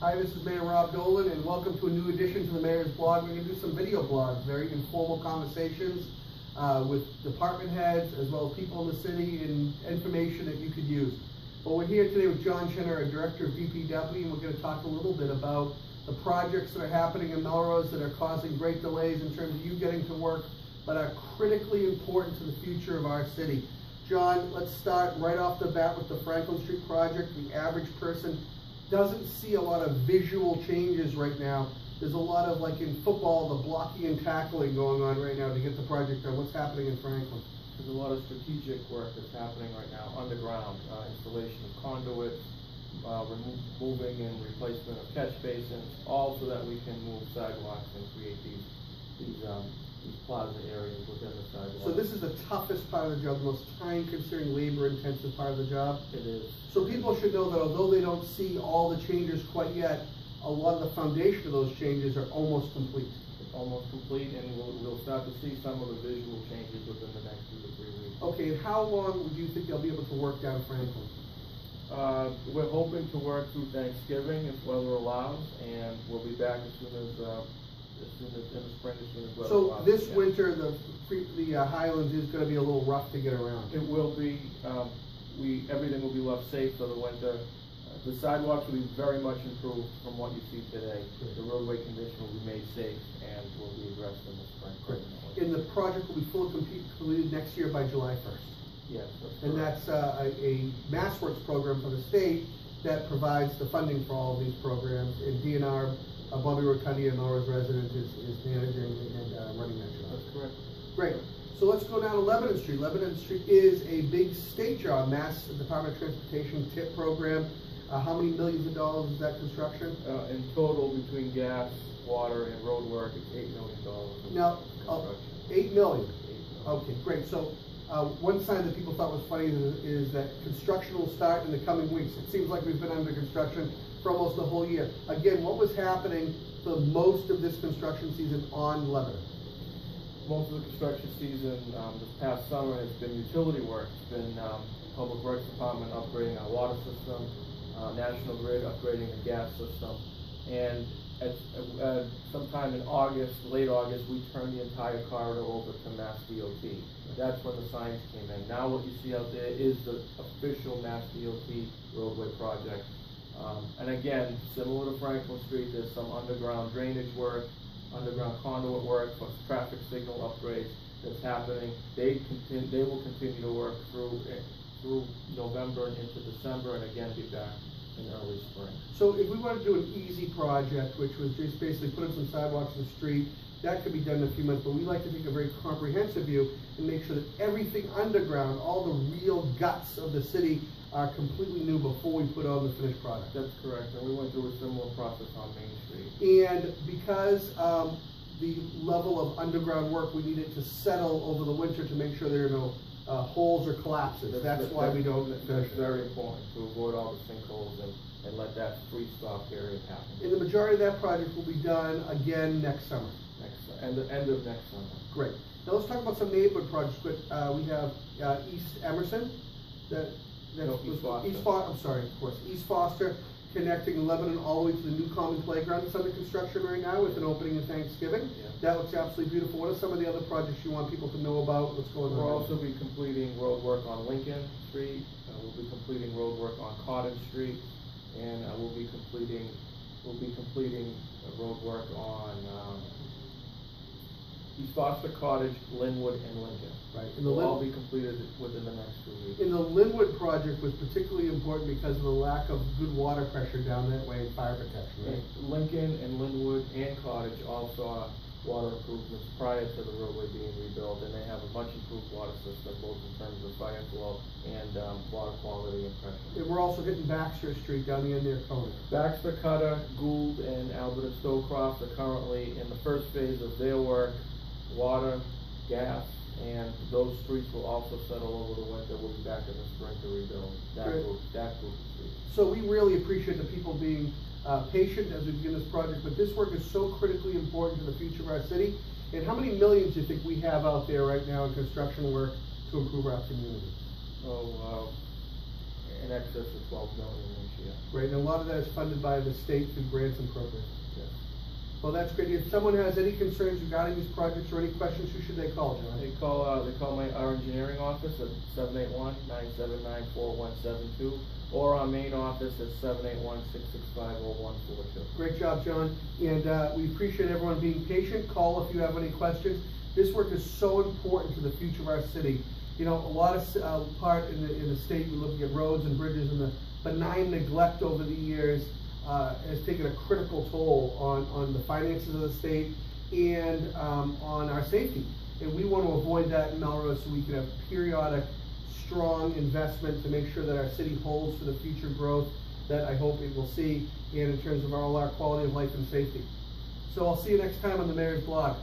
Hi, this is Mayor Rob Dolan, and welcome to a new edition to the Mayor's Blog. We're going to do some video blogs, very informal conversations with department heads as well as people in the city and information that you could use. Well, we're here today with John Chenner, our Director of DPW, and we're going to talk a little bit about the projects that are happening in Melrose that are causing great delays in terms of you getting to work, but are critically important to the future of our city. John, let's start right off the bat with the Franklin Street project. The average person doesn't see a lot of visual changes right now. There's a lot of, like in football, the blocking and tackling going on right now to get the project done. What's happening in Franklin? There's a lot of strategic work that's happening right now underground, installation of conduit, removing and replacement of catch basins, all so that we can move sidewalks and create these plaza areas within the sidewalk. So this is the toughest part of the job, the most time-consuming, labor-intensive part of the job? It is. So people should know that although they don't see all the changes quite yet, a lot of the foundation of those changes are almost complete. It's almost complete, and we'll start to see some of the visual changes within the next 2 to 3 weeks. Okay, and how long do you think they'll be able to work down Franklin? We're hoping to work through Thanksgiving if weather allows, and we'll be back as soon as in the spring, as soon as weather allows. So this winter, the Highlands is going to be a little rough to get around. It will be. Everything will be left safe for the winter. The sidewalks will be very much improved from what you see today. The roadway condition will be made safe and will be addressed in the spring. Great. And the project will be fully completed next year by July 1st. Yes, that's and correct. That's a MassWorks program for the state that provides the funding for all of these programs. And DNR, Bobby Rotundi, a Melrose resident, is managing and running that job. That's correct. Great. So let's go down to Lebanon Street. Lebanon Street is a big state job, Mass Department of Transportation TIP program. How many millions of dollars is that construction? In total, between gas, water, and road work, it's $8 million. Now, $8 million. $8 million. Okay, great. So one sign that people thought was funny is that construction will start in the coming weeks. It seems like we've been under construction for almost the whole year. Again, what was happening for most of this construction season on Lebanon? Most of the construction season this past summer has been utility work. It's been Public Works Department upgrading our water system, National Grid upgrading the gas system, and at sometime in August, late August, we turned the entire corridor over to Mass DOT. That's when the signs came in. Now what you see out there is the official Mass DOT roadway project. And again, similar to Franklin Street, there's some underground drainage work, underground conduit work, plus traffic signal upgrades that's happening. They will continue to work through November and into December, and again be back in early spring. So if we want to do an easy project, which was just basically put in some sidewalks in the street, that could be done in a few months, but we like to take a very comprehensive view and make sure that everything underground, all the real guts of the city, are completely new before we put on the finished product. That's correct, and we went through a similar process on Main Street. And because the level of underground work, we need it to settle over the winter to make sure there are no holes or collapses. That's why we don't finish it. That's very important, to avoid all the sinkholes and let that freeze-thaw period happen. And the majority of that project will be done again next summer. End of next summer. Great. Now let's talk about some neighborhood projects. We have East Emerson. East Foster, connecting Lebanon all the way to the new common playground that's under construction right now with an opening in Thanksgiving. Yeah. That looks absolutely beautiful. What are some of the other projects you want people to know about? What's going on? We'll also be completing road work on Lincoln Street. We'll be completing road work on Cottage Street, and we'll be completing road work on East Foster, Cottage, Linwood, and Lincoln. Right. They'll all be completed within the next 2 weeks. And the Linwood project was particularly important because of the lack of good water pressure down that way and fire protection, right? Lincoln and Linwood and Cottage all saw water improvements prior to the roadway being rebuilt, and they have a much improved water system, both in terms of fire flow and water quality and pressure. And we're also hitting Baxter Street down the end there, Conant. Baxter, Cutter, Gould, and Albert and Stowcroft are currently in the first phase of their work. Water, gas, and those streets will also settle over the winter. We'll be back in the spring to rebuild that group of streets. So we really appreciate the people being patient as we begin this project, but this work is so critically important to the future of our city. And how many millions do you think we have out there right now in construction work to improve our community? So in excess of $12 million each year. Right, and a lot of that is funded by the state through grants and programs. Yes. Well, that's great. If someone has any concerns regarding these projects or any questions, who should they call, John? They call our engineering office at 781-979-4172, or our main office at 781-665-0142. Great job, John. And we appreciate everyone being patient. Call if you have any questions. This work is so important to the future of our city. You know, a lot of part in the state, we're looking at roads and bridges, and the benign neglect over the years has taken a critical toll on the finances of the state and on our safety. And we want to avoid that in Melrose, so we can have periodic, strong investment to make sure that our city holds for the future growth that I hope it will see, and in terms of all our quality of life and safety. So I'll see you next time on the Mayor's Blog.